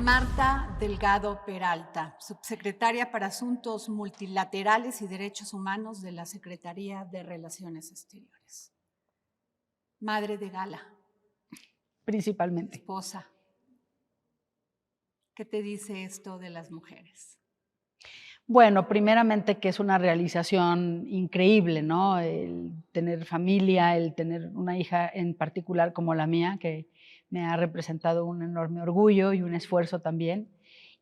Marta Delgado Peralta, subsecretaria para Asuntos Multilaterales y Derechos Humanos de la Secretaría de Relaciones Exteriores. Madre de Gala. Principalmente. Esposa. ¿Qué te dice esto de las mujeres? Bueno, primeramente que es una realización increíble, ¿no? El tener familia, el tener una hija en particular como la mía, que me ha representado un enorme orgullo y un esfuerzo también.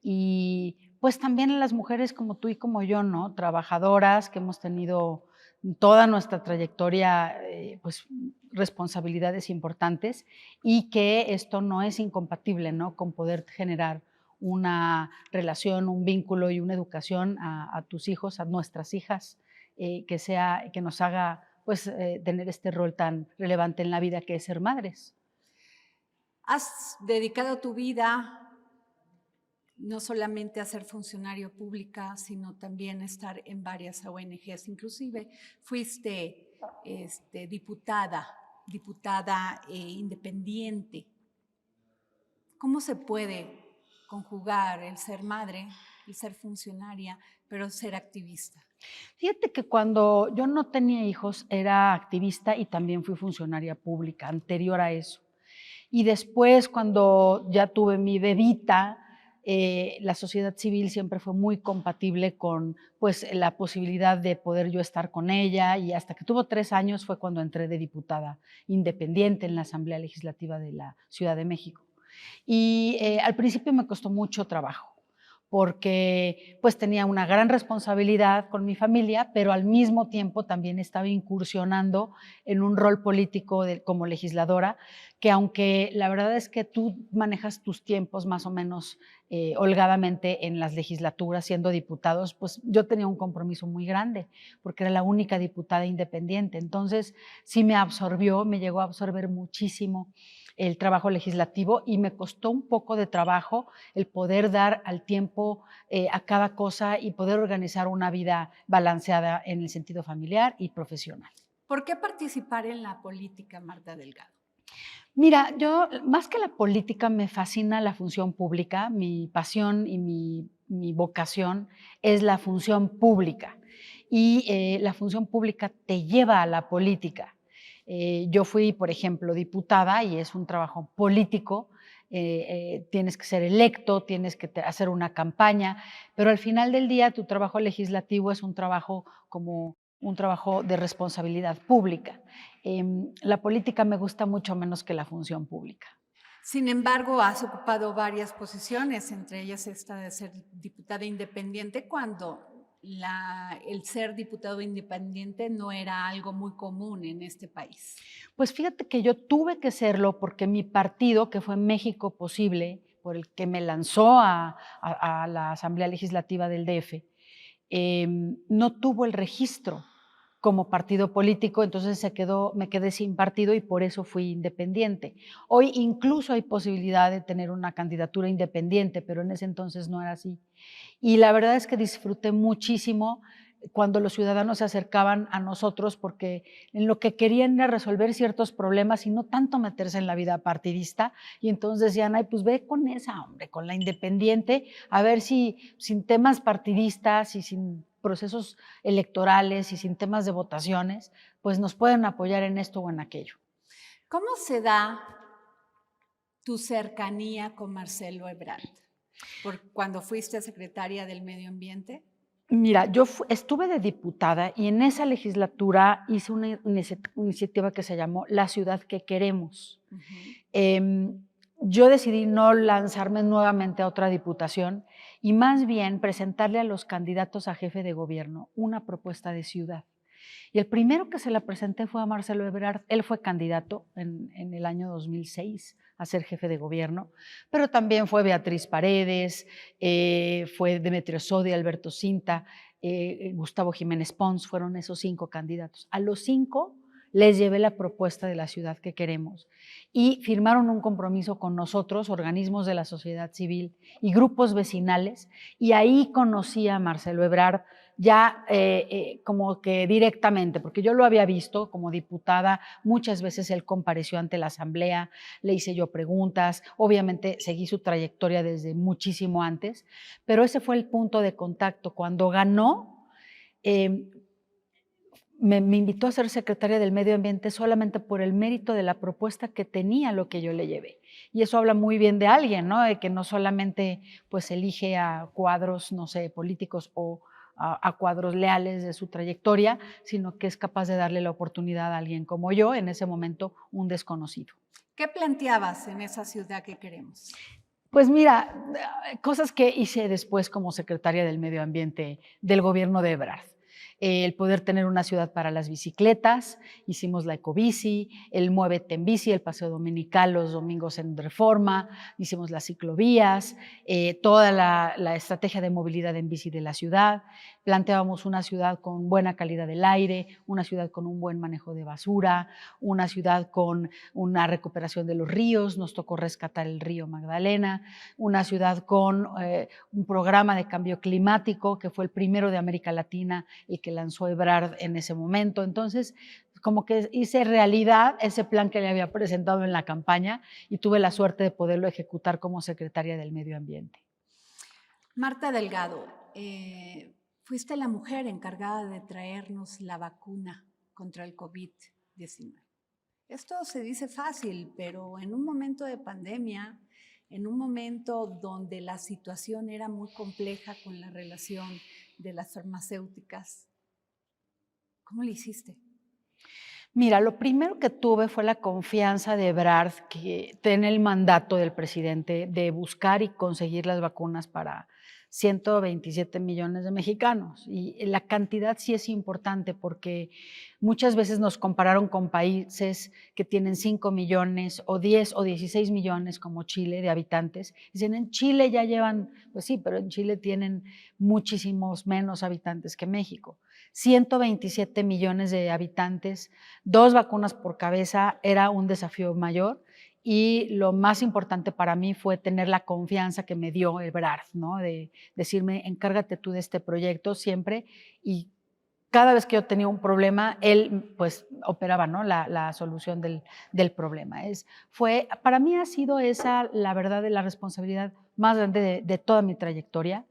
Y pues también a las mujeres como tú y como yo, ¿no? Trabajadoras que hemos tenido toda nuestra trayectoria, pues responsabilidades importantes y que esto no es incompatible, ¿no? Con poder generar una relación, un vínculo y una educación a tus hijos, a nuestras hijas, que nos haga pues, tener este rol tan relevante en la vida que es ser madres. Has dedicado tu vida no solamente a ser funcionario pública, sino también a estar en varias ONGs. Inclusive fuiste diputada independiente. ¿Cómo se puede conjugar el ser madre, el ser funcionaria, pero ser activista? Fíjate que cuando yo no tenía hijos era activista y también fui funcionaria pública anterior a eso. Y después, cuando ya tuve mi bebita, la sociedad civil siempre fue muy compatible con pues, la posibilidad de poder yo estar con ella, y hasta que tuvo 3 años fue cuando entré de diputada independiente en la Asamblea Legislativa de la Ciudad de México. Y al principio me costó mucho trabajo, porque pues tenía una gran responsabilidad con mi familia, pero al mismo tiempo también estaba incursionando en un rol político como legisladora, que aunque la verdad es que tú manejas tus tiempos más o menos holgadamente en las legislaturas siendo diputados, pues yo tenía un compromiso muy grande, porque era la única diputada independiente. Entonces sí me absorbió, me llegó a absorber muchísimo el trabajo legislativo y me costó un poco de trabajo el poder dar al tiempo a cada cosa y poder organizar una vida balanceada en el sentido familiar y profesional. ¿Por qué participar en la política, Marta Delgado? Mira, yo más que la política me fascina la función pública, mi pasión y mi vocación es la función pública y la función pública te lleva a la política. Yo fui, por ejemplo, diputada y es un trabajo político, tienes que ser electo, tienes que hacer una campaña, pero al final del día tu trabajo legislativo es un trabajo como un trabajo de responsabilidad pública. La política me gusta mucho menos que la función pública. Sin embargo, has ocupado varias posiciones, entre ellas esta de ser diputada independiente, cuando el ser diputado independiente no era algo muy común en este país. Pues fíjate que yo tuve que serlo porque mi partido, que fue México Posible, por el que me lanzó a la Asamblea Legislativa del DF, no tuvo el registro como partido político, entonces me quedé sin partido y por eso fui independiente. Hoy incluso hay posibilidad de tener una candidatura independiente, pero en ese entonces no era así. Y la verdad es que disfruté muchísimo cuando los ciudadanos se acercaban a nosotros porque en lo que querían era resolver ciertos problemas y no tanto meterse en la vida partidista. Y entonces decían, ay, pues ve con esa, hombre, con la independiente, a ver si sin temas partidistas y sin procesos electorales y sin temas de votaciones, pues nos pueden apoyar en esto o en aquello. ¿Cómo se da tu cercanía con Marcelo Ebrard? Cuando fuiste secretaria del Medio Ambiente. Mira, yo estuve de diputada y en esa legislatura hice una iniciativa que se llamó La Ciudad que Queremos. Yo decidí no lanzarme nuevamente a otra diputación y más bien presentarle a los candidatos a jefe de gobierno una propuesta de ciudad. Y el primero que se la presenté fue a Marcelo Ebrard. Él fue candidato en el año 2006 a ser jefe de gobierno, pero también fue Beatriz Paredes, fue Demetrio Sodi, Alberto Cinta, Gustavo Jiménez Pons, fueron esos 5 candidatos. A los 5 les llevé la propuesta de la ciudad que queremos y firmaron un compromiso con nosotros, organismos de la sociedad civil y grupos vecinales, y ahí conocí a Marcelo Ebrard, ya como que directamente, porque yo lo había visto como diputada, muchas veces él compareció ante la asamblea, le hice yo preguntas, obviamente seguí su trayectoria desde muchísimo antes, pero ese fue el punto de contacto. Cuando ganó, eh, me invitó a ser secretaria del Medio Ambiente solamente por el mérito de la propuesta que tenía lo que yo le llevé. Y eso habla muy bien de alguien, ¿no? De que no solamente pues elige a cuadros, no sé, políticos o a cuadros leales de su trayectoria, sino que es capaz de darle la oportunidad a alguien como yo, en ese momento un desconocido. ¿Qué planteabas en esa ciudad que queremos? Pues mira, cosas que hice después como secretaria del Medio Ambiente del gobierno de Ebrard. El poder tener una ciudad para las bicicletas, hicimos la ecobici, el Muévete en Bici, el paseo dominical los domingos en Reforma, hicimos las ciclovías, toda la estrategia de movilidad en bici de la ciudad. Planteábamos una ciudad con buena calidad del aire, una ciudad con un buen manejo de basura, una ciudad con una recuperación de los ríos, nos tocó rescatar el río Magdalena, una ciudad con un programa de cambio climático que fue el primero de América Latina, el que lanzó Ebrard en ese momento. Entonces, como que hice realidad ese plan que le había presentado en la campaña y tuve la suerte de poderlo ejecutar como secretaria del Medio Ambiente. Marta Delgado, fuiste la mujer encargada de traernos la vacuna contra el COVID-19. Esto se dice fácil, pero en un momento de pandemia, en un momento donde la situación era muy compleja con la relación de las farmacéuticas, ¿cómo le hiciste? Mira, lo primero que tuve fue la confianza de Ebrard, que tiene el mandato del presidente de buscar y conseguir las vacunas para 127 millones de mexicanos. Y la cantidad sí es importante porque muchas veces nos compararon con países que tienen 5 millones o 10 o 16 millones como Chile de habitantes. Dicen, en Chile ya llevan, pues sí, pero en Chile tienen muchísimos menos habitantes que México. 127 millones de habitantes, 2 vacunas por cabeza era un desafío mayor y lo más importante para mí fue tener la confianza que me dio Ebrard, ¿no? De decirme, encárgate tú de este proyecto siempre, y cada vez que yo tenía un problema, él pues operaba, ¿no? la solución del problema. Para mí ha sido esa, la verdad, la responsabilidad más grande de toda mi trayectoria,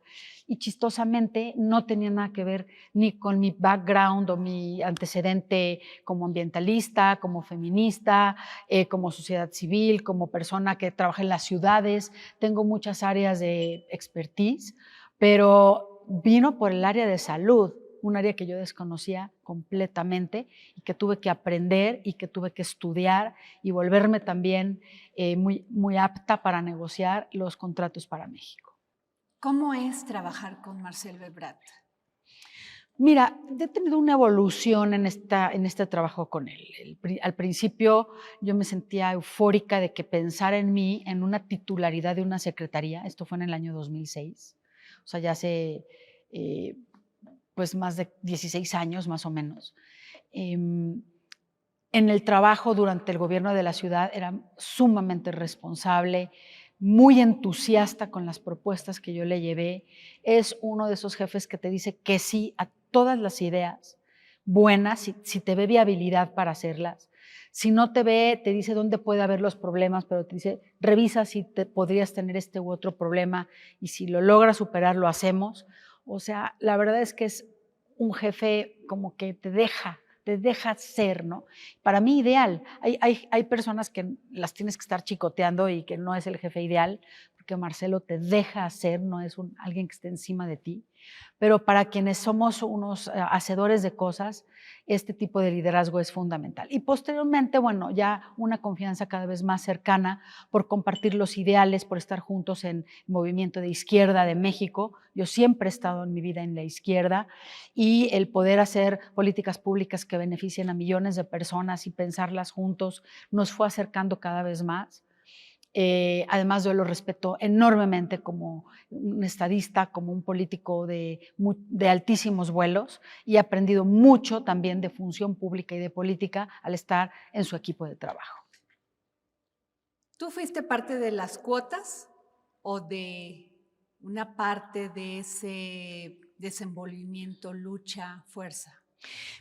y chistosamente no tenía nada que ver ni con mi background o mi antecedente como ambientalista, como feminista, como sociedad civil, como persona que trabaja en las ciudades. Tengo muchas áreas de expertise, pero vino por el área de salud, un área que yo desconocía completamente y que tuve que aprender y que tuve que estudiar y volverme también muy apta para negociar los contratos para México. ¿Cómo es trabajar con Marcelo Ebrard? Mira, he tenido una evolución en este trabajo con él. Al principio yo me sentía eufórica de que pensara en mí, en una titularidad de una secretaría. Esto fue en el año 2006, o sea, ya hace pues más de 16 años más o menos. En el trabajo durante el gobierno de la ciudad era sumamente responsable, muy entusiasta con las propuestas que yo le llevé. Es uno de esos jefes que te dice que sí a todas las ideas buenas, si te ve viabilidad para hacerlas. Si no te ve, te dice dónde puede haber los problemas, pero te dice, revisa si podrías tener este u otro problema y si lo logras superar, lo hacemos. O sea, la verdad es que es un jefe como que te deja ser, ¿no? Para mí ideal. Hay personas que las tienes que estar chicoteando y que no es el jefe ideal, porque Marcelo te deja hacer, no es alguien que esté encima de ti. Pero para quienes somos unos hacedores de cosas, este tipo de liderazgo es fundamental. Y posteriormente, bueno, ya una confianza cada vez más cercana por compartir los ideales, por estar juntos en el movimiento de izquierda de México. Yo siempre he estado en mi vida en la izquierda, y el poder hacer políticas públicas que beneficien a millones de personas y pensarlas juntos nos fue acercando cada vez más. Además, yo lo respeto enormemente como un estadista, como un político de altísimos vuelos, y he aprendido mucho también de función pública y de política al estar en su equipo de trabajo. ¿Tú fuiste parte de las cuotas o de una parte de ese desenvolvimiento, lucha, fuerza?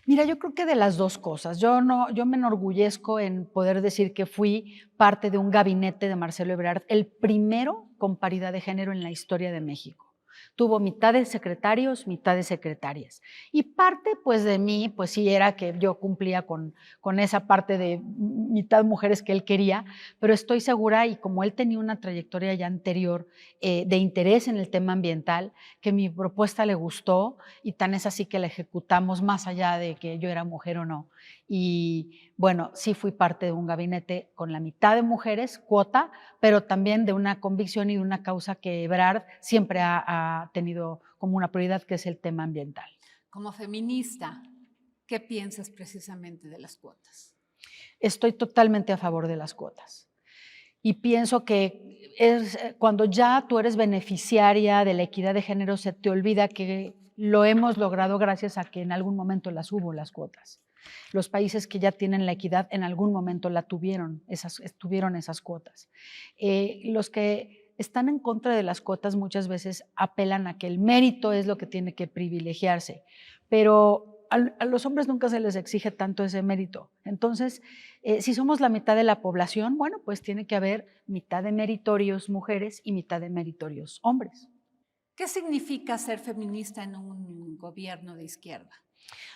Mira, yo creo que de las 2 cosas. Yo me enorgullezco en poder decir que fui parte de un gabinete de Marcelo Ebrard, el primero con paridad de género en la historia de México. Tuvo mitad de secretarios, mitad de secretarias. Y parte, pues, de mí, pues sí, era que yo cumplía con esa parte de mitad mujeres que él quería, pero estoy segura, y como él tenía una trayectoria ya anterior de interés en el tema ambiental, que mi propuesta le gustó, y tan es así que la ejecutamos más allá de que yo era mujer o no. Y bueno, sí fui parte de un gabinete con la mitad de mujeres, cuota, pero también de una convicción y de una causa que Ebrard siempre ha tenido como una prioridad, que es el tema ambiental. Como feminista, ¿qué piensas precisamente de las cuotas? Estoy totalmente a favor de las cuotas. Y pienso que es cuando ya tú eres beneficiaria de la equidad de género, se te olvida que lo hemos logrado gracias a que en algún momento las hubo, las cuotas. Los países que ya tienen la equidad en algún momento tuvieron esas cuotas. Los que están en contra de las cuotas muchas veces apelan a que el mérito es lo que tiene que privilegiarse, pero a los hombres nunca se les exige tanto ese mérito. Entonces, si somos la mitad de la población, bueno, pues tiene que haber mitad de meritorios mujeres y mitad de meritorios hombres. ¿Qué significa ser feminista en un gobierno de izquierda?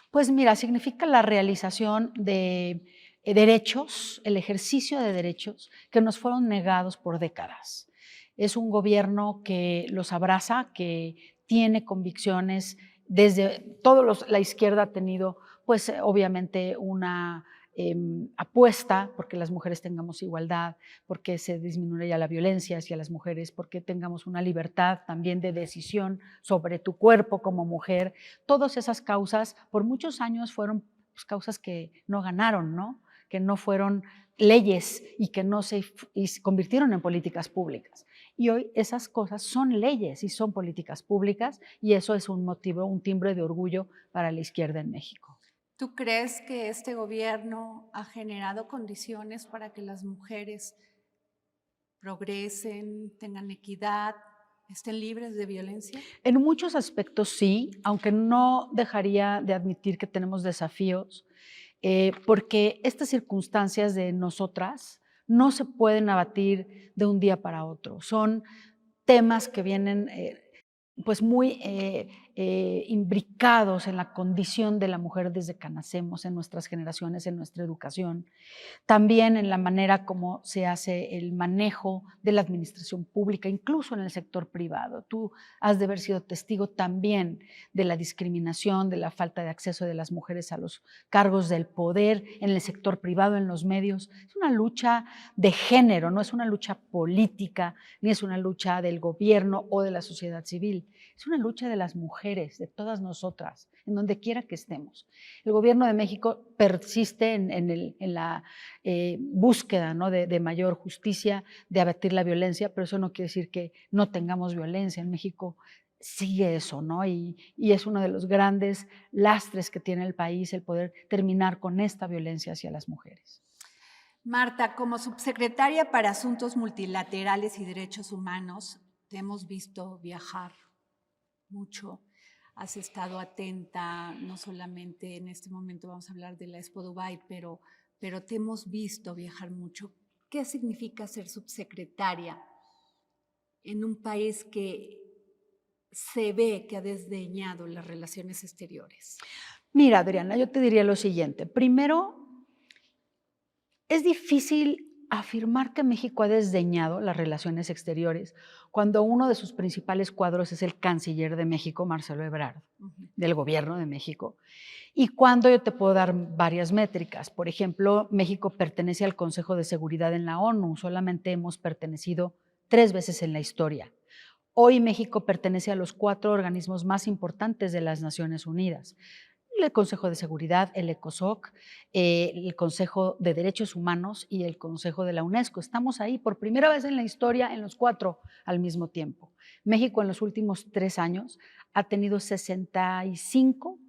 Pues mira, significa la realización de derechos, el ejercicio de derechos que nos fueron negados por décadas. Es un gobierno que los abraza, que tiene convicciones. Desde la izquierda ha tenido, pues obviamente una apuesta porque las mujeres tengamos igualdad, porque se disminuya la violencia hacia las mujeres, porque tengamos una libertad también de decisión sobre tu cuerpo como mujer. Todas esas causas por muchos años fueron pues, causas que no ganaron, ¿no? Que no fueron leyes y que no se convirtieron en políticas públicas. Y hoy esas cosas son leyes y son políticas públicas, y eso es un motivo, un timbre de orgullo para la izquierda en México. ¿Tú crees que este gobierno ha generado condiciones para que las mujeres progresen, tengan equidad, estén libres de violencia? En muchos aspectos sí, aunque no dejaría de admitir que tenemos desafíos, porque estas circunstancias de nosotras no se pueden abatir de un día para otro. Son temas que vienen pues muy imbricados en la condición de la mujer desde que nacemos, en nuestras generaciones, en nuestra educación. También en la manera como se hace el manejo de la administración pública, incluso en el sector privado. Tú has de haber sido testigo también de la discriminación, de la falta de acceso de las mujeres a los cargos del poder en el sector privado, en los medios. Es una lucha de género, no es una lucha política, ni es una lucha del gobierno o de la sociedad civil. Es una lucha de las mujeres, de todas nosotras, en donde quiera que estemos. El gobierno de México persiste en la búsqueda, ¿no? de mayor justicia, de abatir la violencia, pero eso no quiere decir que no tengamos violencia. En México sigue eso, ¿no? Y es uno de los grandes lastres que tiene el país, el poder terminar con esta violencia hacia las mujeres. Marta, como subsecretaria para Asuntos Multilaterales y Derechos Humanos, te hemos visto viajar mucho. Has estado atenta, no solamente en este momento vamos a hablar de la Expo Dubai, pero te hemos visto viajar mucho. ¿Qué significa ser subsecretaria en un país que se ve que ha desdeñado las relaciones exteriores? Mira, Adriana, yo te diría lo siguiente. Primero, es difícil afirmar que México ha desdeñado las relaciones exteriores cuando uno de sus principales cuadros es el canciller de México, Marcelo Ebrard, del gobierno de México. Y cuando yo te puedo dar varias métricas. Por ejemplo, México pertenece al Consejo de Seguridad en la ONU. Solamente hemos pertenecido 3 veces en la historia. Hoy México pertenece a los 4 organismos más importantes de las Naciones Unidas: el Consejo de Seguridad, el ECOSOC, el Consejo de Derechos Humanos y el Consejo de la UNESCO. Estamos ahí por primera vez en la historia en los 4 al mismo tiempo. México en los últimos 3 años ha tenido 65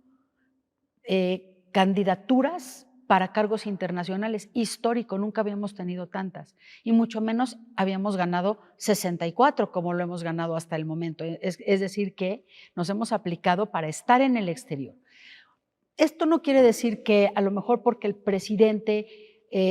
candidaturas para cargos internacionales. Histórico, nunca habíamos tenido tantas. Y mucho menos habíamos ganado 64 como lo hemos ganado hasta el momento. Es decir, que nos hemos aplicado para estar en el exterior. Esto no quiere decir que a lo mejor porque el presidente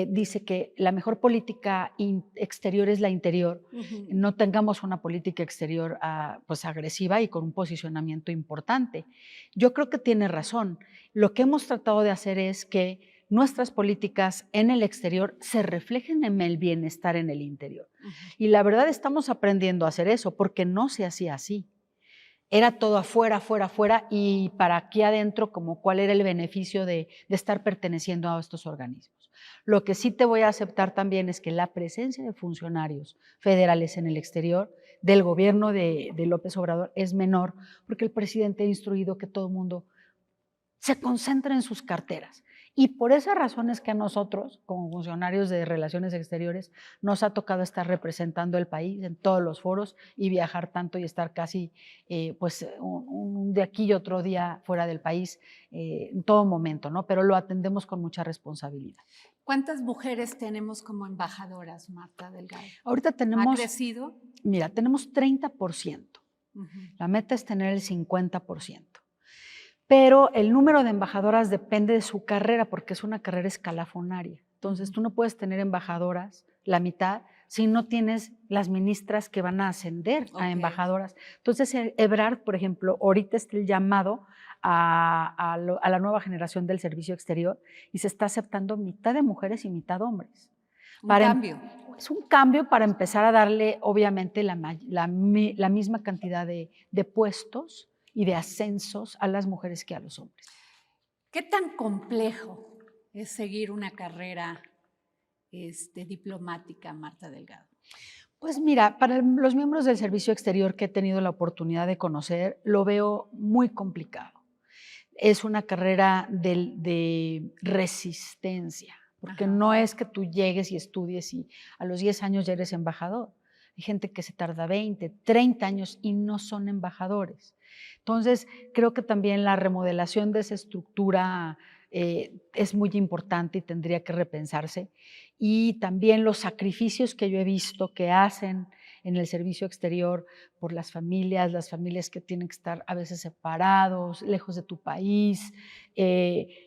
dice que la mejor política exterior es la interior, no tengamos una política exterior pues agresiva y con un posicionamiento importante. Yo creo que tiene razón. Lo que hemos tratado de hacer es que nuestras políticas en el exterior se reflejen en el bienestar en el interior. Y la verdad estamos aprendiendo a hacer eso porque no se hacía así. Era todo afuera, afuera, afuera, y para aquí adentro, como cuál era el beneficio de estar perteneciendo a estos organismos. Lo que sí te voy a aceptar también es que la presencia de funcionarios federales en el exterior del gobierno de López Obrador es menor, porque el presidente ha instruido que todo el mundo se concentre en sus carteras. Y por esas razones que a nosotros, como funcionarios de Relaciones Exteriores, nos ha tocado estar representando el país en todos los foros y viajar tanto y estar casi pues un de aquí y otro día fuera del país en todo momento, ¿no? Pero lo atendemos con mucha responsabilidad. ¿Cuántas mujeres tenemos como embajadoras, Marta Delgado? Ahorita ¿Ha tenemos, crecido? mira, tenemos 30%. La meta es tener el 50%. Pero el número de embajadoras depende de su carrera, porque es una carrera escalafonaria. Entonces, tú no puedes tener embajadoras, la mitad, si no tienes las ministras que van a ascender a embajadoras. Entonces, Ebrard, por ejemplo, ahorita está el llamado a la nueva generación del servicio exterior y se está aceptando mitad de mujeres y mitad hombres. Un cambio. Es un cambio para empezar a darle, obviamente, la misma cantidad de puestos y de ascensos a las mujeres que a los hombres. ¿Qué tan complejo es seguir una carrera diplomática, Marta Delgado? Pues mira, para los miembros del servicio exterior que he tenido la oportunidad de conocer, lo veo muy complicado. Es una carrera de resistencia, porque no es que tú llegues y estudies y a los 10 años ya eres embajador. Hay gente que se tarda 20, 30 años y no son embajadores. Entonces, creo que también la remodelación de esa estructura es muy importante y tendría que repensarse. Y también los sacrificios que yo he visto que hacen en el servicio exterior por las familias que tienen que estar a veces separados, lejos de tu país.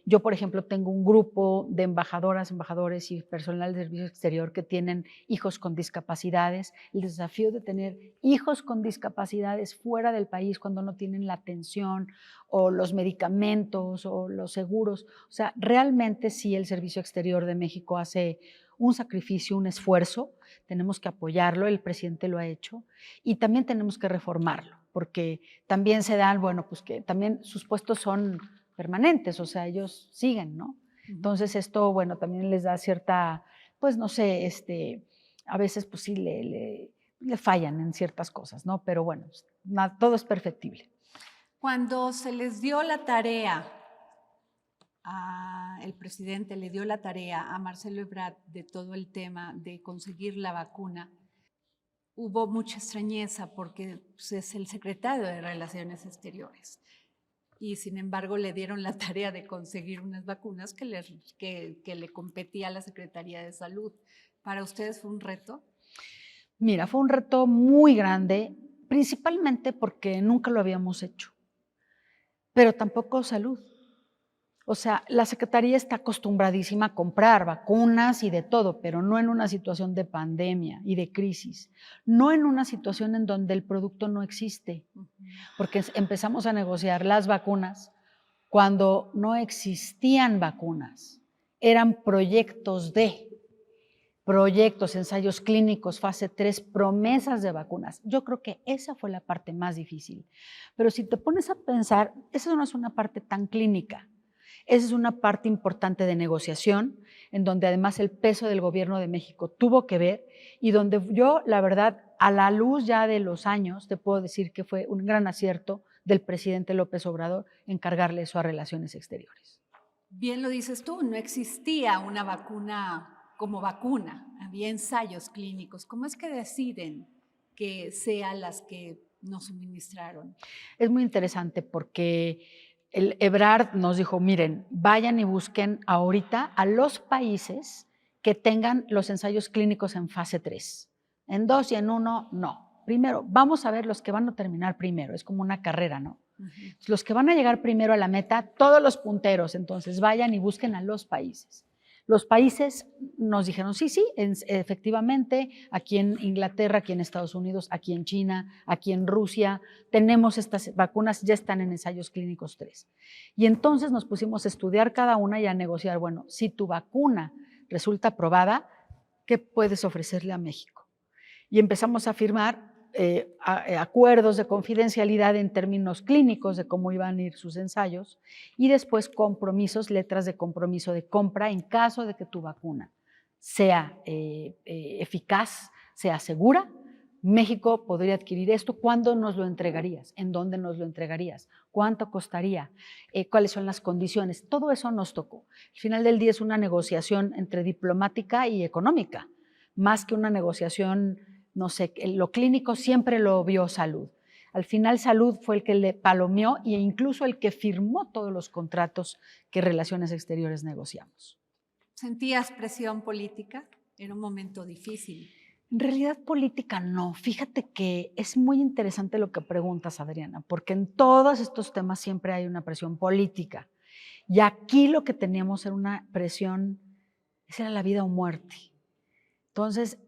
Yo, por ejemplo, tengo un grupo de embajadoras, embajadores y personal de servicio exterior que tienen hijos con discapacidades. El desafío de tener hijos con discapacidades fuera del país cuando no tienen la atención o los medicamentos o los seguros. O sea, realmente sí el servicio exterior de México hace un sacrificio, un esfuerzo, tenemos que apoyarlo, el presidente lo ha hecho, y también tenemos que reformarlo, porque también se dan, bueno, pues que también sus puestos son permanentes, o sea, ellos siguen, ¿no? Entonces esto, bueno, también les da cierta, pues no sé, a veces pues sí le fallan en ciertas cosas, ¿no? Pero bueno, todo es perfectible. Cuando se les dio la tarea, el presidente le dio la tarea a Marcelo Ebrard de todo el tema de conseguir la vacuna, hubo mucha extrañeza porque pues, es el secretario de Relaciones Exteriores. Y sin embargo le dieron la tarea de conseguir unas vacunas que le competía a la Secretaría de Salud. ¿Para ustedes fue un reto? Mira, fue un reto muy grande, principalmente porque nunca lo habíamos hecho, pero tampoco salud. O sea, la Secretaría está acostumbradísima a comprar vacunas y de todo, pero no en una situación de pandemia y de crisis, no en una situación en donde el producto no existe, porque empezamos a negociar las vacunas cuando no existían vacunas, eran proyectos, ensayos clínicos, fase 3, promesas de vacunas. Yo creo que esa fue la parte más difícil. Pero si te pones a pensar, esa no es una parte tan clínica. Esa es una parte importante de negociación, en donde además el peso del gobierno de México tuvo que ver y donde yo, la verdad, a la luz ya de los años, te puedo decir que fue un gran acierto del presidente López Obrador encargarle eso a Relaciones Exteriores. Bien lo dices tú, no existía una vacuna como vacuna, había ensayos clínicos. ¿Cómo es que deciden que sean las que nos suministraron? Es muy interesante porque el Ebrard nos dijo, miren, vayan y busquen ahorita a los países que tengan los ensayos clínicos en fase 3. En 2 y en 1, no. Primero, vamos a ver los que van a terminar primero. Es como una carrera, ¿no? Los que van a llegar primero a la meta, todos los punteros. Entonces, vayan y busquen a los países. Los países nos dijeron, sí, efectivamente, aquí en Inglaterra, aquí en Estados Unidos, aquí en China, aquí en Rusia, tenemos estas vacunas, ya están en ensayos clínicos 3. Y entonces nos pusimos a estudiar cada una y a negociar, bueno, si tu vacuna resulta aprobada, ¿qué puedes ofrecerle a México? Y empezamos a firmar acuerdos de confidencialidad en términos clínicos de cómo iban a ir sus ensayos y después compromisos, letras de compromiso de compra en caso de que tu vacuna sea eficaz, sea segura. México podría adquirir esto. ¿Cuándo nos lo entregarías? ¿En dónde nos lo entregarías? ¿Cuánto costaría? ¿Cuáles son las condiciones? Todo eso nos tocó. Al final del día es una negociación entre diplomática y económica, más que una negociación, no sé, lo clínico siempre lo vio salud. Al final salud fue el que le palomeó e incluso el que firmó todos los contratos que Relaciones Exteriores negociamos. ¿Sentías presión política? Era un momento difícil. En realidad política no. Fíjate que es muy interesante lo que preguntas, Adriana, porque en todos estos temas siempre hay una presión política. Y aquí lo que teníamos era una presión, esa era la vida o muerte. Entonces,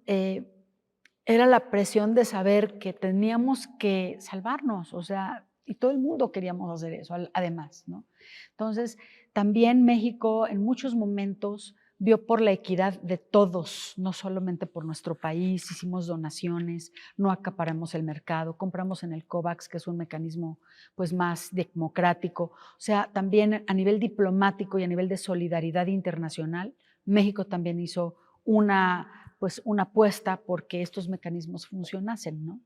era la presión de saber que teníamos que salvarnos, o sea, y todo el mundo queríamos hacer eso, además, ¿no? Entonces, también México en muchos momentos vio por la equidad de todos, no solamente por nuestro país, hicimos donaciones, no acaparamos el mercado, compramos en el COVAX, que es un mecanismo pues más democrático, o sea, también a nivel diplomático y a nivel de solidaridad internacional, México también hizo una apuesta porque estos mecanismos funcionasen, ¿no?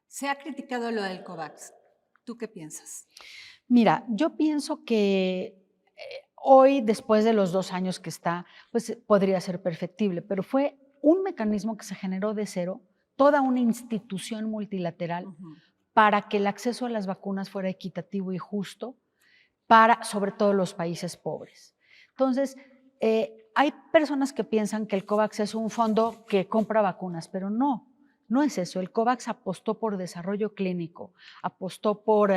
Se ha criticado lo del COVAX. ¿Tú qué piensas? Mira, yo pienso que hoy, después de los 2 años que está, pues podría ser perfectible, pero fue un mecanismo que se generó de cero, toda una institución multilateral para que el acceso a las vacunas fuera equitativo y justo para, sobre todo, los países pobres. Entonces, hay personas que piensan que el COVAX es un fondo que compra vacunas, pero no, no es eso. El COVAX apostó por desarrollo clínico, apostó por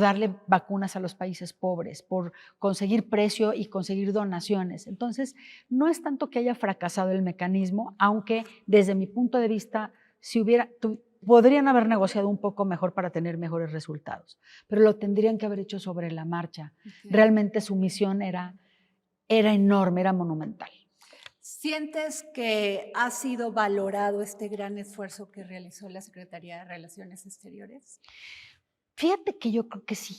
darle vacunas a los países pobres, por conseguir precio y conseguir donaciones. Entonces, no es tanto que haya fracasado el mecanismo, aunque desde mi punto de vista, si podrían haber negociado un poco mejor para tener mejores resultados, pero lo tendrían que haber hecho sobre la marcha. Okay. Realmente su misión era enorme, era monumental. ¿Sientes que ha sido valorado este gran esfuerzo que realizó la Secretaría de Relaciones Exteriores? Fíjate que yo creo que sí.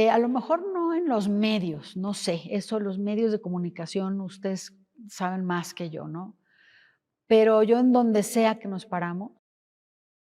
A lo mejor no en los medios, no sé, eso los medios de comunicación, ustedes saben más que yo, ¿no? Pero yo en donde sea que nos paramos,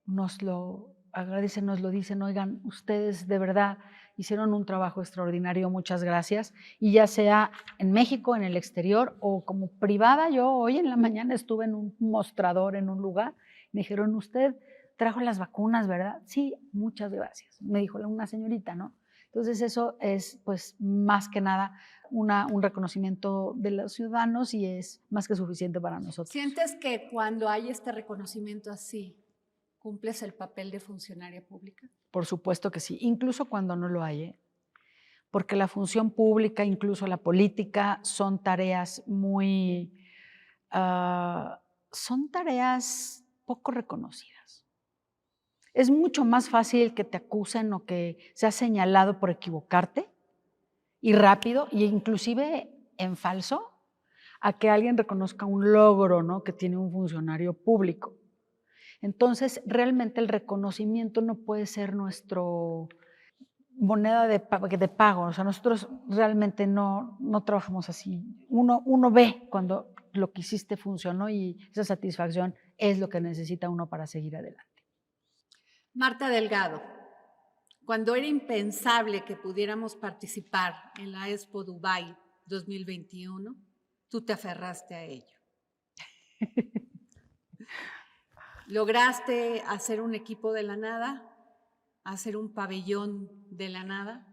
nos lo agradecen, nos lo dicen, oigan, ustedes de verdad hicieron un trabajo extraordinario, muchas gracias. Y ya sea en México, en el exterior o como privada, yo hoy en la mañana estuve en un mostrador en un lugar, me dijeron, usted trajo las vacunas, ¿verdad? Sí, muchas gracias, me dijo una señorita, ¿no? Entonces eso es pues más que nada un reconocimiento de los ciudadanos y es más que suficiente para nosotros. ¿Sientes que cuando hay este reconocimiento así, cumples el papel de funcionaria pública? Por supuesto que sí, incluso cuando no lo hay, porque la función pública, incluso la política, son tareas son tareas poco reconocidas. Es mucho más fácil que te acusen o que seas señalado por equivocarte y rápido, e inclusive en falso, a que alguien reconozca un logro, ¿no?, que tiene un funcionario público. Entonces, realmente el reconocimiento no puede ser nuestro moneda de pago. O sea, nosotros realmente no trabajamos así. Uno ve cuando lo que hiciste funcionó y esa satisfacción es lo que necesita uno para seguir adelante. Marta Delgado, cuando era impensable que pudiéramos participar en la Expo Dubai 2021, tú te aferraste a ello. ¿Lograste hacer un equipo de la nada? ¿Hacer un pabellón de la nada?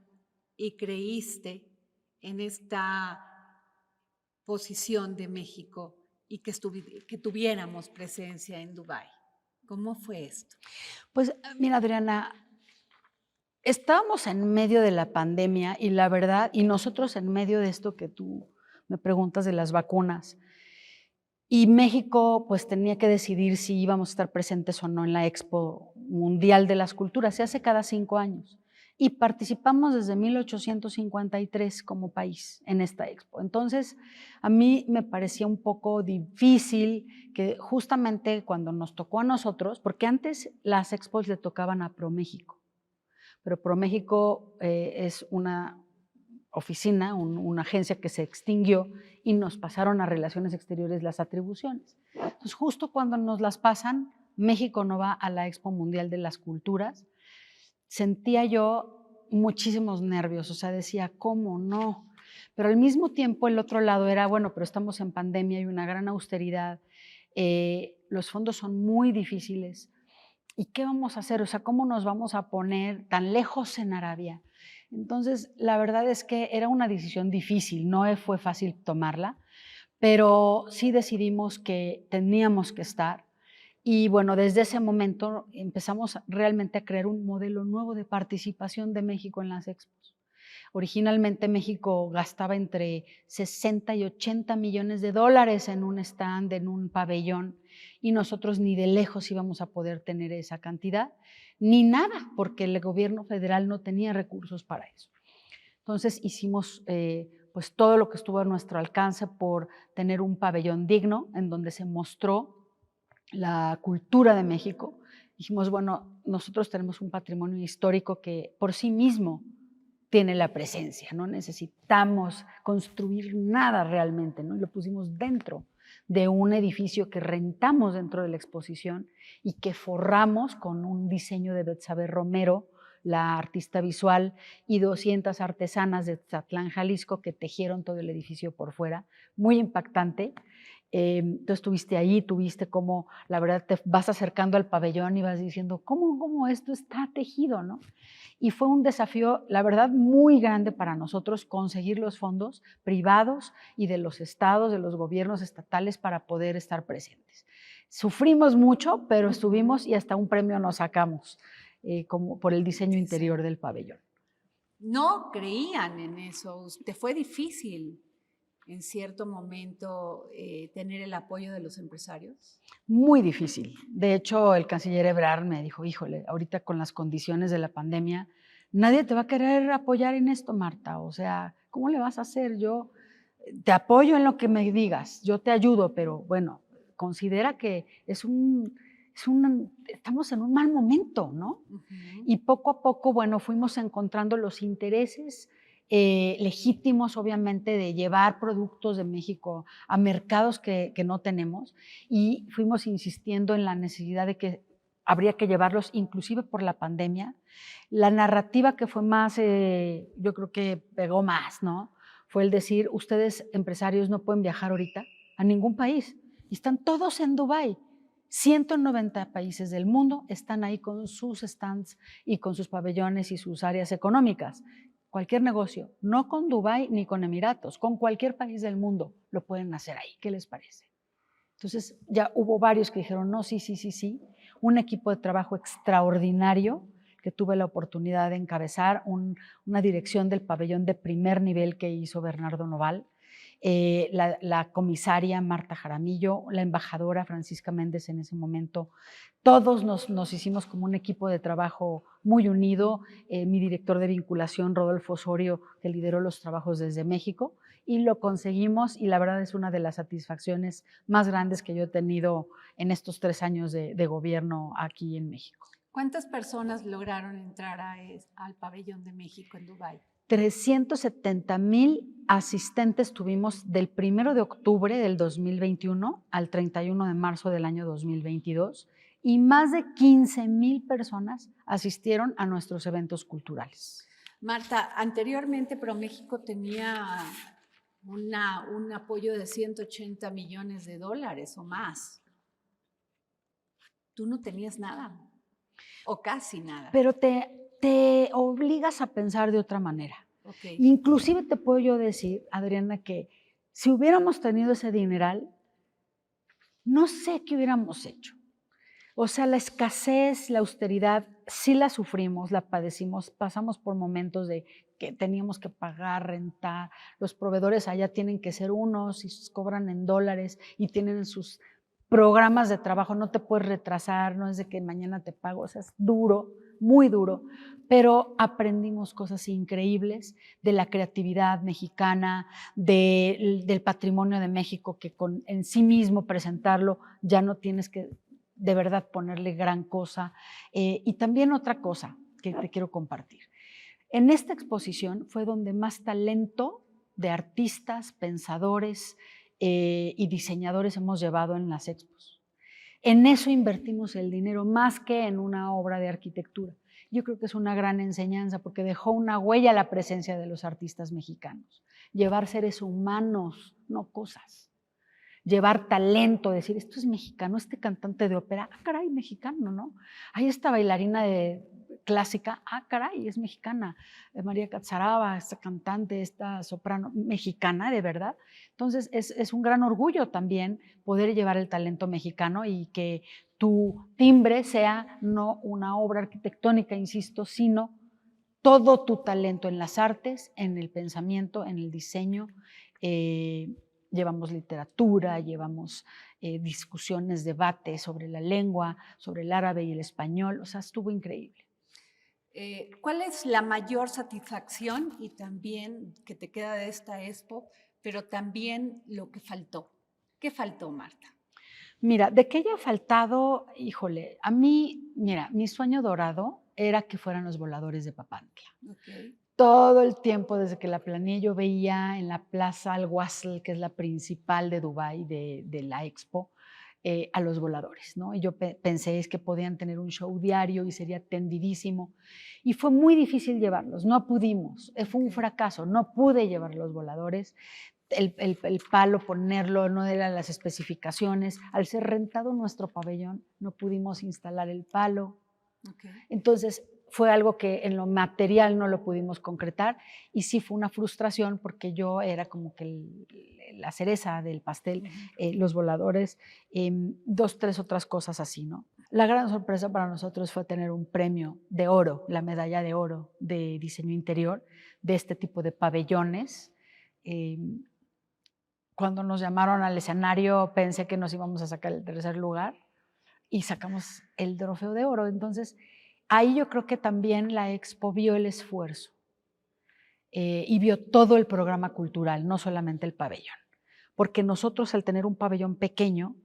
y creíste en esta posición de México y que tuviéramos presencia en Dubái? ¿Cómo fue esto? Pues mira, Adriana, estábamos en medio de la pandemia y la verdad, y nosotros en medio de esto que tú me preguntas de las vacunas, y México pues tenía que decidir si íbamos a estar presentes o no en la Expo Mundial de las Culturas. Se hace cada 5 años y participamos desde 1853 como país en esta Expo. Entonces, a mí me parecía un poco difícil que justamente cuando nos tocó a nosotros, porque antes las expos le tocaban a ProMéxico, pero ProMéxico es una oficina, una agencia que se extinguió y nos pasaron a Relaciones Exteriores las atribuciones. Entonces, justo cuando nos las pasan, México no va a la Expo Mundial de las Culturas, sentía yo muchísimos nervios, o sea, decía, ¿cómo no? Pero al mismo tiempo el otro lado era, bueno, pero estamos en pandemia, hay una gran austeridad, los fondos son muy difíciles, ¿y qué vamos a hacer? O sea, ¿cómo nos vamos a poner tan lejos en Arabia? Entonces, la verdad es que era una decisión difícil, no fue fácil tomarla, pero sí decidimos que teníamos que estar. Y bueno, desde ese momento empezamos realmente a crear un modelo nuevo de participación de México en las expos. Originalmente México gastaba entre 60 y 80 millones de dólares en un stand, en un pabellón, y nosotros ni de lejos íbamos a poder tener esa cantidad, ni nada, porque el gobierno federal no tenía recursos para eso. Entonces hicimos pues todo lo que estuvo a nuestro alcance por tener un pabellón digno en donde se mostró la cultura de México. Dijimos, bueno, nosotros tenemos un patrimonio histórico que por sí mismo tiene la presencia, no necesitamos construir nada realmente, ¿no? Y lo pusimos dentro de un edificio que rentamos dentro de la exposición y que forramos con un diseño de Betsabe Romero, la artista visual, y 200 artesanas de Tzatlán, Jalisco, que tejieron todo el edificio por fuera, muy impactante. Entonces estuviste ahí, tuviste cómo, la verdad, te vas acercando al pabellón y vas diciendo, ¿cómo esto está tejido, no? Y fue un desafío, la verdad, muy grande para nosotros conseguir los fondos privados y de los estados, de los gobiernos estatales para poder estar presentes. Sufrimos mucho, pero estuvimos y hasta un premio nos sacamos como por el diseño interior del pabellón. No creían en eso. ¿Te fue difícil en cierto momento tener el apoyo de los empresarios? Muy difícil. De hecho, el canciller Ebrard me dijo, híjole, ahorita con las condiciones de la pandemia, nadie te va a querer apoyar en esto, Marta. O sea, ¿cómo le vas a hacer? Yo te apoyo en lo que me digas, yo te ayudo, pero bueno, considera que estamos en un mal momento, ¿no? Y poco a poco, bueno, fuimos encontrando los intereses legítimos, obviamente, de llevar productos de México a mercados que no tenemos, y fuimos insistiendo en la necesidad de que habría que llevarlos, inclusive por la pandemia. La narrativa que fue más, yo creo que pegó más, ¿no? Fue el decir, ustedes empresarios no pueden viajar ahorita a ningún país, y están todos en Dubái. 190 países del mundo están ahí con sus stands y con sus pabellones y sus áreas económicas. Cualquier negocio, no con Dubái ni con Emiratos, con cualquier país del mundo lo pueden hacer ahí. ¿Qué les parece? Entonces ya hubo varios que dijeron, no, sí. Un equipo de trabajo extraordinario que tuve la oportunidad de encabezar, una dirección del pabellón de primer nivel que hizo Bernardo Noval, la comisaria Marta Jaramillo, la embajadora Francisca Méndez en ese momento. Todos nos hicimos como un equipo de trabajo muy unido, mi director de vinculación, Rodolfo Osorio, que lideró los trabajos desde México, y lo conseguimos, y la verdad es una de las satisfacciones más grandes que yo he tenido en estos 3 años de gobierno aquí en México. ¿Cuántas personas lograron entrar al pabellón de México en Dubái? 370,000 asistentes tuvimos del 1 de octubre del 2021 al 31 de marzo del año 2022, y más de 15,000 personas asistieron a nuestros eventos culturales. Marta, anteriormente ProMéxico tenía un apoyo de 180 millones de dólares o más. Tú no tenías nada, o casi nada. Pero te obligas a pensar de otra manera. Ok. Inclusive te puedo yo decir, Adriana, que si hubiéramos tenido ese dineral, no sé qué hubiéramos hecho. O sea, la escasez, la austeridad, sí la sufrimos, la padecimos, pasamos por momentos de que teníamos que pagar, rentar, los proveedores allá tienen que ser unos y cobran en dólares y tienen sus programas de trabajo, no te puedes retrasar, no es de que mañana te pago, o sea, es duro, muy duro, pero aprendimos cosas increíbles de la creatividad mexicana, del patrimonio de México, que en sí mismo presentarlo ya no tienes que de verdad ponerle gran cosa. Y también otra cosa que te quiero compartir. En esta exposición fue donde más talento de artistas, pensadores y diseñadores hemos llevado en las expos. En eso invertimos el dinero más que en una obra de arquitectura. Yo creo que es una gran enseñanza porque dejó una huella la presencia de los artistas mexicanos. Llevar seres humanos, no cosas. Llevar talento, decir, esto es mexicano, este cantante de ópera, ah, caray, mexicano, ¿no? Hay esta bailarina clásica, ah, caray, es mexicana. María Catzaraba, esta cantante, esta soprano, mexicana, de verdad. Entonces, es un gran orgullo también poder llevar el talento mexicano y que tu timbre sea no una obra arquitectónica, insisto, sino todo tu talento en las artes, en el pensamiento, en el diseño. Llevamos literatura, llevamos discusiones, debates sobre la lengua, sobre el árabe y el español, o sea, estuvo increíble. ¿Cuál es la mayor satisfacción y también que te queda de esta expo, pero también lo que faltó? ¿Qué faltó, Marta? Mira, de que haya faltado, híjole, a mí, mira, mi sueño dorado era que fueran los voladores de Papantla. Okay. Todo el tiempo, desde que la planeé, yo veía en la Plaza Al Wasl, que es la principal de Dubái, de la Expo, a los voladores, ¿no? Y yo pensé es que podían tener un show diario y sería tendidísimo. Y fue muy difícil llevarlos, no pudimos, fue un fracaso, no pude llevar los voladores. El palo, ponerlo, no eran las especificaciones. Al ser rentado nuestro pabellón, no pudimos instalar el palo. Okay. Entonces, fue algo que en lo material no lo pudimos concretar y sí fue una frustración porque yo era como que la cereza del pastel, los voladores, 2, 3 otras cosas así, ¿no? La gran sorpresa para nosotros fue tener un premio de oro, la medalla de oro de diseño interior de este tipo de pabellones. Cuando nos llamaron al escenario pensé que nos íbamos a sacar el tercer lugar y sacamos el trofeo de oro. Entonces, ahí yo creo que también la Expo vio el esfuerzo y vio todo el programa cultural, no solamente el pabellón. Porque nosotros al tener un pabellón pequeño,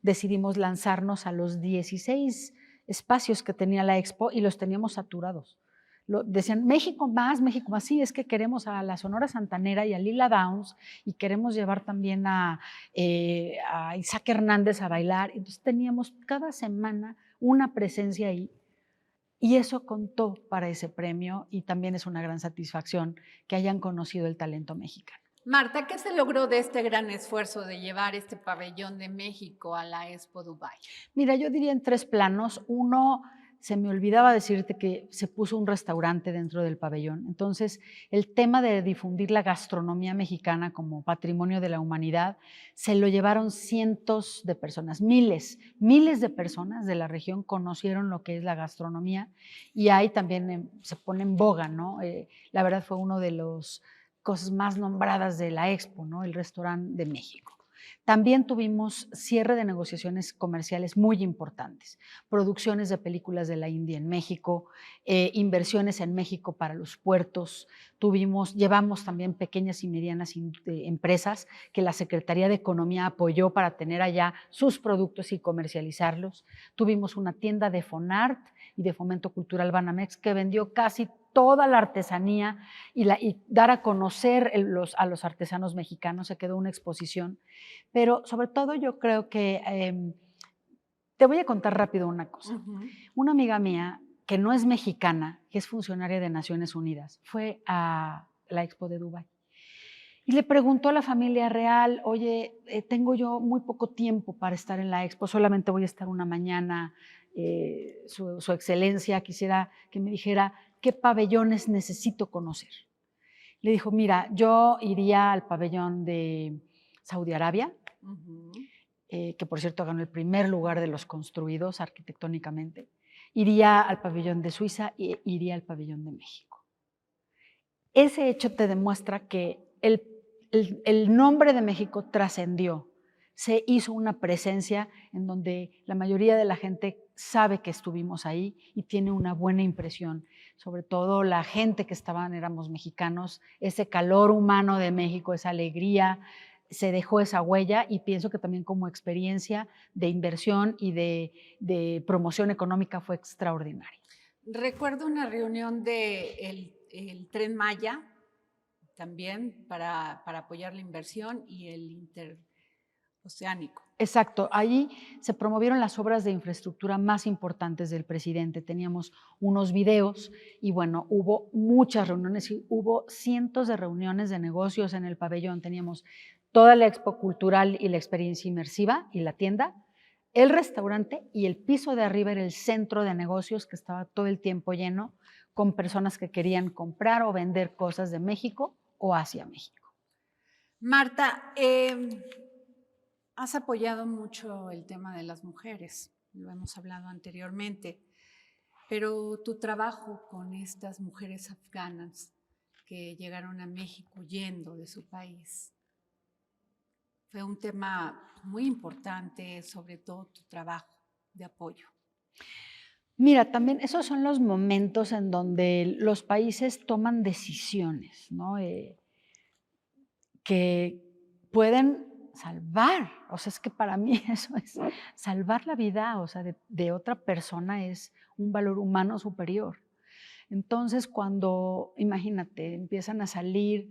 decidimos lanzarnos a los 16 espacios que tenía la Expo y los teníamos saturados. Decían, México más, sí, es que queremos a la Sonora Santanera y a Lila Downs y queremos llevar también a Isaac Hernández a bailar. Entonces teníamos cada semana una presencia ahí y eso contó para ese premio y también es una gran satisfacción que hayan conocido el talento mexicano. Marta, ¿qué se logró de este gran esfuerzo de llevar este pabellón de México a la Expo Dubai? Mira, yo diría en 3 planos. Uno, se me olvidaba decirte que se puso un restaurante dentro del pabellón. Entonces, el tema de difundir la gastronomía mexicana como patrimonio de la humanidad, se lo llevaron cientos de personas, miles, miles de personas de la región conocieron lo que es la gastronomía y ahí también se pone en boga, ¿no? La verdad fue uno de los cosas más nombradas de la Expo, ¿no? El restaurante de México. También tuvimos cierre de negociaciones comerciales muy importantes, producciones de películas de la India en México, inversiones en México para los puertos, llevamos también pequeñas y medianas empresas que la Secretaría de Economía apoyó para tener allá sus productos y comercializarlos. Tuvimos una tienda de Fonart y de Fomento Cultural Banamex que vendió casi toda la artesanía y dar a conocer a los artesanos mexicanos. Se quedó una exposición, pero sobre todo yo creo que te voy a contar rápido una cosa. Una amiga mía que no es mexicana, que es funcionaria de Naciones Unidas, fue a la Expo de Dubái y le preguntó a la familia real, oye, tengo yo muy poco tiempo para estar en la Expo, solamente voy a estar una mañana, su excelencia quisiera que me dijera qué pabellones necesito conocer. Le dijo, mira, yo iría al pabellón de Saudi Arabia, Ujú. que por cierto ganó el primer lugar de los construidos arquitectónicamente. Iría al pabellón de Suiza e iría al pabellón de México. Ese hecho te demuestra que el nombre de México trascendió, se hizo una presencia en donde la mayoría de la gente sabe que estuvimos ahí y tiene una buena impresión. Sobre todo la gente que estaban, éramos mexicanos, ese calor humano de México, esa alegría, se dejó esa huella y pienso que también como experiencia de inversión y de promoción económica fue extraordinaria. Recuerdo una reunión de el Tren Maya, también para apoyar la inversión y el interoceánico. Exacto, allí se promovieron las obras de infraestructura más importantes del presidente. Teníamos unos videos y bueno, hubo muchas reuniones y hubo cientos de reuniones de negocios en el pabellón. Teníamos toda la expo cultural y la experiencia inmersiva y la tienda, el restaurante y el piso de arriba era el centro de negocios que estaba todo el tiempo lleno con personas que querían comprar o vender cosas de México o hacia México. Marta, has apoyado mucho el tema de las mujeres, lo hemos hablado anteriormente, pero tu trabajo con estas mujeres afganas que llegaron a México huyendo de su país fue un tema muy importante, sobre todo tu trabajo de apoyo. Mira, también esos son los momentos en donde los países toman decisiones, ¿no? Que pueden salvar. O sea, es que para mí eso es salvar la vida, o sea, de otra persona es un valor humano superior. Entonces, cuando, imagínate, empiezan a salir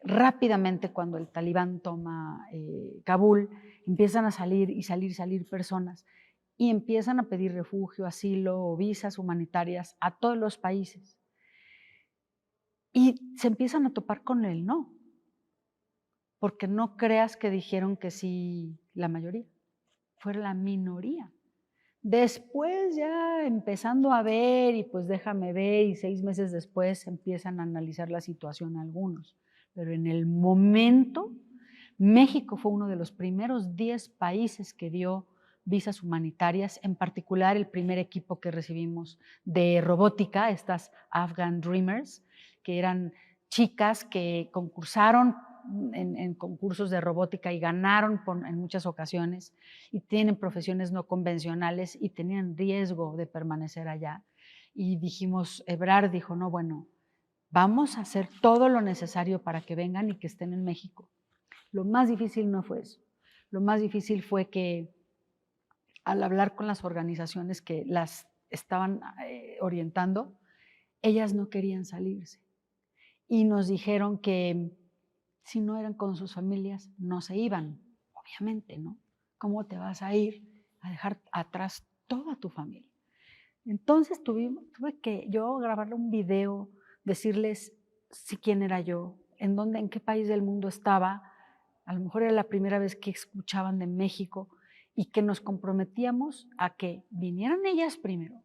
rápidamente cuando el talibán toma Kabul, empiezan a salir y salir personas y empiezan a pedir refugio, asilo o visas humanitarias a todos los países. Y se empiezan a topar con el no, porque no creas que dijeron que sí la mayoría, fue la minoría. Después ya empezando a ver y pues déjame ver y 6 meses después empiezan a analizar la situación algunos. Pero en el momento, México fue uno de los primeros 10 países que dio visas humanitarias, en particular el primer equipo que recibimos de robótica, estas Afghan Dreamers, que eran chicas que concursaron en concursos de robótica y ganaron en muchas ocasiones y tienen profesiones no convencionales y tenían riesgo de permanecer allá. Y dijimos, Ebrard dijo, no, bueno, vamos a hacer todo lo necesario para que vengan y que estén en México. Lo más difícil no fue eso. Lo más difícil fue que al hablar con las organizaciones que las estaban orientando, ellas no querían salirse. Y nos dijeron que si no eran con sus familias, no se iban, obviamente, ¿no? ¿Cómo te vas a ir a dejar atrás toda tu familia? Entonces tuve que yo grabarle un video, decirles si quién era yo, en dónde, en qué país del mundo estaba. A lo mejor era la primera vez que escuchaban de México y que nos comprometíamos a que vinieran ellas primero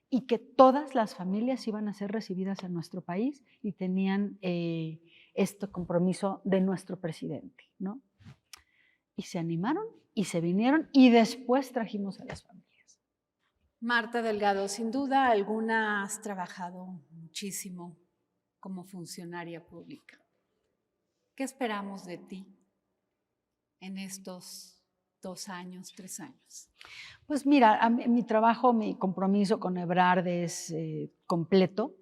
y que todas las familias iban a ser recibidas en nuestro país y tenían este compromiso de nuestro presidente, ¿no? Y se animaron y se vinieron y después trajimos a las familias. Marta Delgado, sin duda alguna has trabajado muchísimo como funcionaria pública. ¿Qué esperamos de ti en estos 2 años, 3 años? Pues mira, mi trabajo, mi compromiso con Ebrard es completo.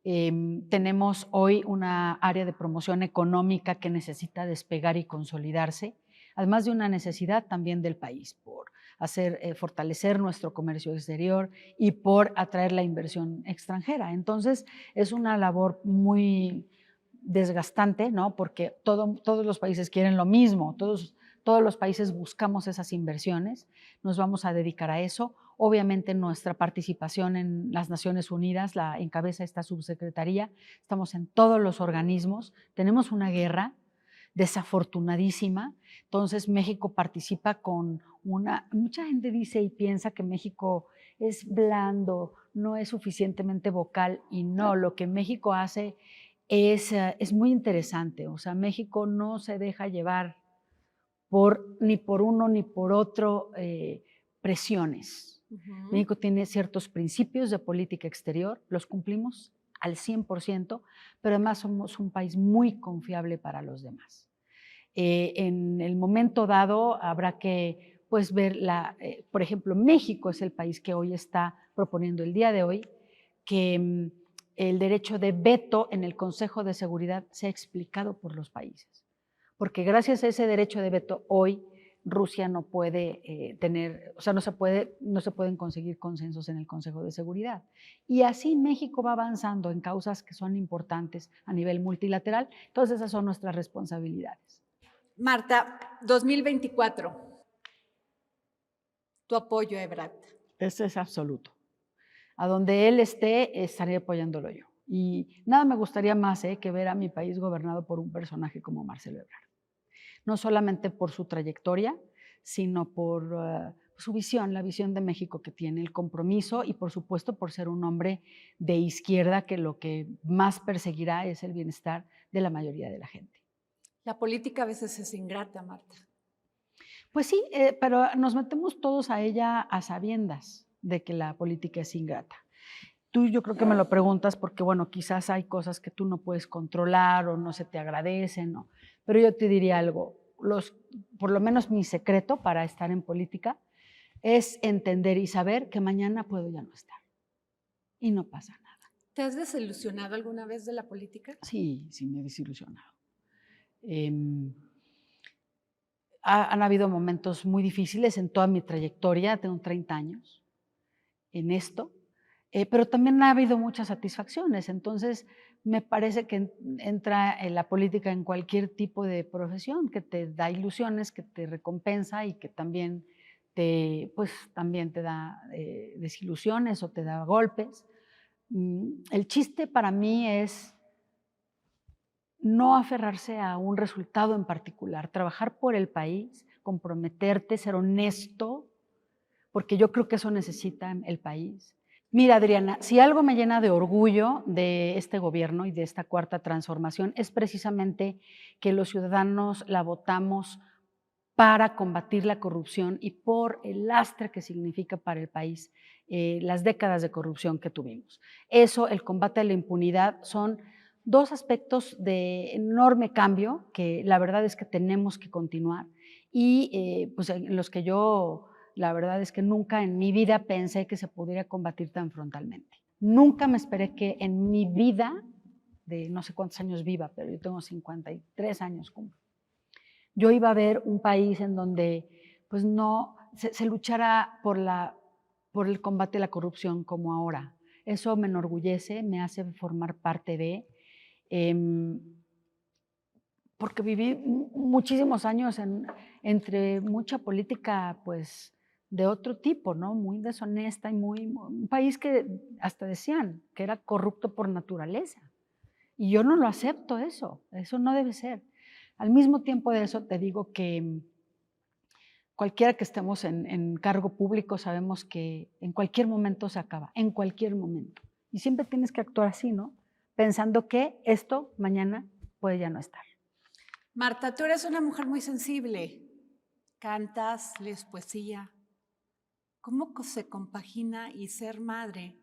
Tenemos hoy una área de promoción económica que necesita despegar y consolidarse, además de una necesidad también del país por fortalecer nuestro comercio exterior y por atraer la inversión extranjera. Entonces, es una labor muy desgastante, ¿no? Porque todos los países quieren lo mismo, todos los países buscamos esas inversiones, nos vamos a dedicar a eso. Obviamente nuestra participación en las Naciones Unidas la encabeza esta subsecretaría, estamos en todos los organismos, tenemos una guerra desafortunadísima, entonces México participa con mucha gente dice y piensa que México es blando, no es suficientemente vocal y no, lo que México hace es muy interesante. O sea, México no se deja llevar ni por uno ni por otro presiones. México tiene ciertos principios de política exterior, los cumplimos al 100%, pero además somos un país muy confiable para los demás. En el momento dado habrá que pues, ver, por ejemplo, México es el país que hoy está proponiendo el día de hoy que el derecho de veto en el Consejo de Seguridad sea explicado por los países. Porque gracias a ese derecho de veto hoy Rusia no puede no se pueden conseguir consensos en el Consejo de Seguridad. Y así México va avanzando en causas que son importantes a nivel multilateral. Entonces esas son nuestras responsabilidades. Marta, 2024, tu apoyo a Ebrard. Ese es absoluto. A donde él esté, estaré apoyándolo yo. Y nada me gustaría más que ver a mi país gobernado por un personaje como Marcelo Ebrard. No solamente por su trayectoria, sino por su visión, la visión de México que tiene, el compromiso y por supuesto por ser un hombre de izquierda que lo que más perseguirá es el bienestar de la mayoría de la gente. La política a veces es ingrata, Marta. Pues sí, pero nos metemos todos a ella a sabiendas de que la política es ingrata. Tú yo creo que me lo preguntas porque, bueno, quizás hay cosas que tú no puedes controlar o no se te agradecen, ¿no? Pero yo te diría algo, por lo menos mi secreto para estar en política es entender y saber que mañana puedo ya no estar y no pasa nada. ¿Te has desilusionado alguna vez de la política? Sí, sí me he desilusionado. Han habido momentos muy difíciles en toda mi trayectoria, tengo 30 años en esto, pero también ha habido muchas satisfacciones. Entonces, me parece que entra en la política en cualquier tipo de profesión, que te da ilusiones, que te recompensa y que también también te da desilusiones o te da golpes. El chiste para mí es no aferrarse a un resultado en particular, trabajar por el país, comprometerte, ser honesto, porque yo creo que eso necesita el país. Mira, Adriana, si algo me llena de orgullo de este gobierno y de esta cuarta transformación es precisamente que los ciudadanos la votamos para combatir la corrupción y por el lastre que significa para el país las décadas de corrupción que tuvimos. Eso, el combate a la impunidad, son dos aspectos de enorme cambio que la verdad es que tenemos que continuar y pues en los que yo, la verdad es que nunca en mi vida pensé que se pudiera combatir tan frontalmente. Nunca me esperé que en mi vida, de no sé cuántos años viva, pero yo tengo 53 años cumplo, yo iba a ver un país en donde pues no se luchara por el combate a la corrupción como ahora. Eso me enorgullece, me hace formar parte de, porque viví muchísimos años entre mucha política pues de otro tipo, ¿no? Muy deshonesta y un país que hasta decían que era corrupto por naturaleza. Y yo no lo acepto eso no debe ser. Al mismo tiempo de eso te digo que cualquiera que estemos en cargo público sabemos que en cualquier momento se acaba, en cualquier momento. Y siempre tienes que actuar así, ¿no? Pensando que esto mañana puede ya no estar. Marta, tú eres una mujer muy sensible. Cantas, lees poesía. ¿Cómo se compagina y ser madre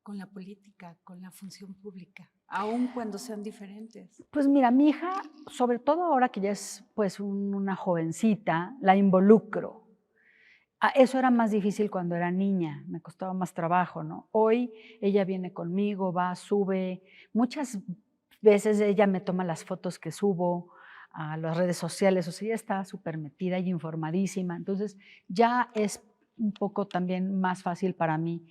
con la política, con la función pública, aun cuando sean diferentes? Pues mira, mi hija, sobre todo ahora que ya es pues una jovencita, la involucro. Eso era más difícil cuando era niña, me costaba más trabajo, ¿no? Hoy ella viene conmigo, va, sube. Muchas veces ella me toma las fotos que subo a las redes sociales, o sea, ella está súper metida y informadísima. Entonces ya es un poco también más fácil para mí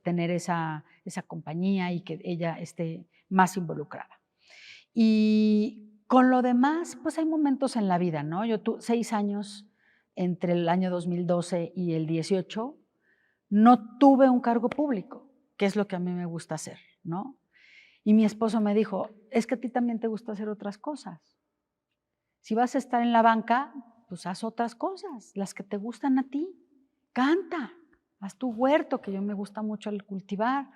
tener esa compañía y que ella esté más involucrada. Y con lo demás, pues hay momentos en la vida, ¿no? Yo tuve 6 años entre el año 2012 y el 18, no tuve un cargo público, que es lo que a mí me gusta hacer, ¿no? Y mi esposo me dijo, es que a ti también te gusta hacer otras cosas. Si vas a estar en la banca, pues haz otras cosas, las que te gustan a ti. Canta, haz tu huerto, que yo me gusta mucho el cultivar.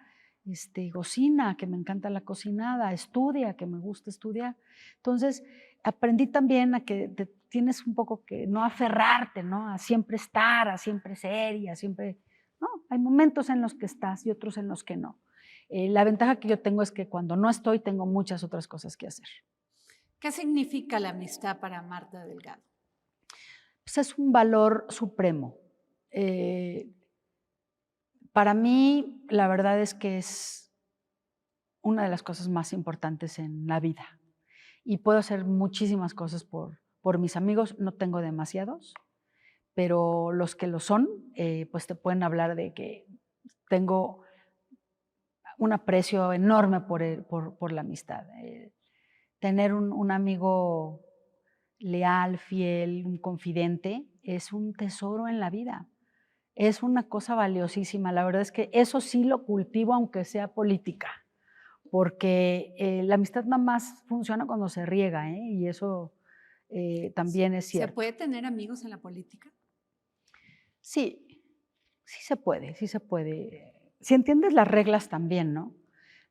cocina, que me encanta la cocinada, estudia, que me gusta estudiar. Entonces, aprendí también a que tienes un poco que no aferrarte, ¿no? A siempre estar, a siempre ser y a siempre, no, hay momentos en los que estás y otros en los que no. La ventaja que yo tengo es que cuando no estoy, tengo muchas otras cosas que hacer. ¿Qué significa la amistad para Marta Delgado? Pues es un valor supremo. Para mí, la verdad es que es una de las cosas más importantes en la vida. Y puedo hacer muchísimas cosas por mis amigos. No tengo demasiados, pero los que lo son, pues te pueden hablar de que tengo un aprecio enorme por la amistad. Tener un amigo leal, fiel, un confidente, es un tesoro en la vida. Es una cosa valiosísima. La verdad es que eso sí lo cultivo, aunque sea política, porque la amistad nada más funciona cuando se riega, ¿eh? Y eso también es ¿Se cierto. puede tener amigos en la política? Sí, sí se puede, sí se puede. Si entiendes las reglas también, ¿no?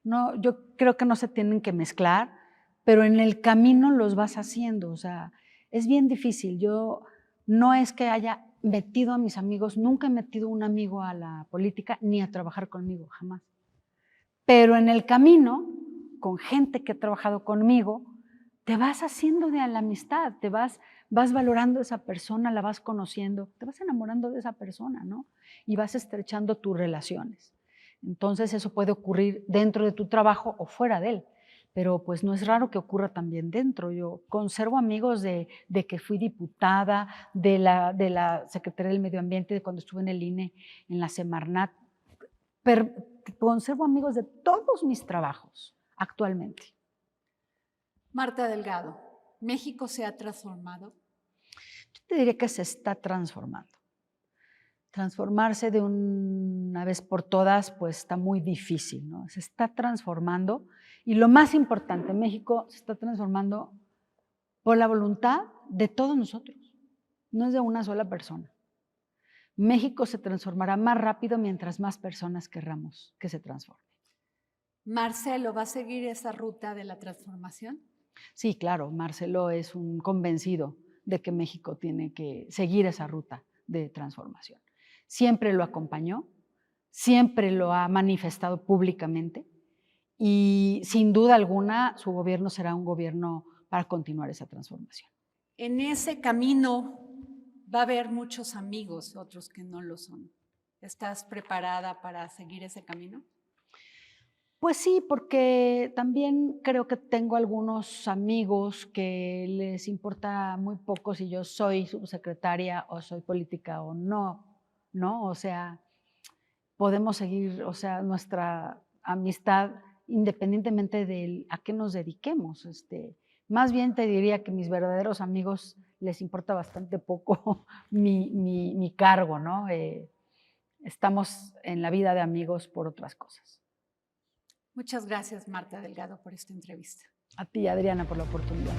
No, yo creo que no se tienen que mezclar, pero en el camino los vas haciendo, o sea, es bien difícil. Yo no es que haya metido a mis amigos, nunca he metido un amigo a la política ni a trabajar conmigo, jamás. Pero en el camino, con gente que ha trabajado conmigo, te vas haciendo de la amistad, vas valorando a esa persona, la vas conociendo, te vas enamorando de esa persona, ¿no? Y vas estrechando tus relaciones. Entonces eso puede ocurrir dentro de tu trabajo o fuera de él, pero pues no es raro que ocurra también dentro. Yo conservo amigos de que fui diputada, de la Secretaría del Medio Ambiente, de cuando estuve en el INE, en la Semarnat. Conservo amigos de todos mis trabajos actualmente. Marta Delgado, ¿México se ha transformado? Yo te diría que se está transformando. Transformarse de una vez por todas, pues está muy difícil, ¿no? Se está transformando y lo más importante, México se está transformando por la voluntad de todos nosotros, no es de una sola persona. México se transformará más rápido mientras más personas querramos que se transforme. ¿Marcelo va a seguir esa ruta de la transformación? Sí, claro, Marcelo es un convencido de que México tiene que seguir esa ruta de transformación. Siempre lo acompañó, siempre lo ha manifestado públicamente y sin duda alguna su gobierno será un gobierno para continuar esa transformación. En ese camino va a haber muchos amigos, otros que no lo son. ¿Estás preparada para seguir ese camino? Pues sí, porque también creo que tengo algunos amigos que les importa muy poco si yo soy subsecretaria o soy política o no, ¿no? O sea, podemos seguir, o sea, nuestra amistad independientemente de a qué nos dediquemos. Más bien te diría que mis verdaderos amigos les importa bastante poco mi cargo, ¿no? Estamos en la vida de amigos por otras cosas. Muchas gracias, Marta Delgado, por esta entrevista. A ti, Adriana, por la oportunidad.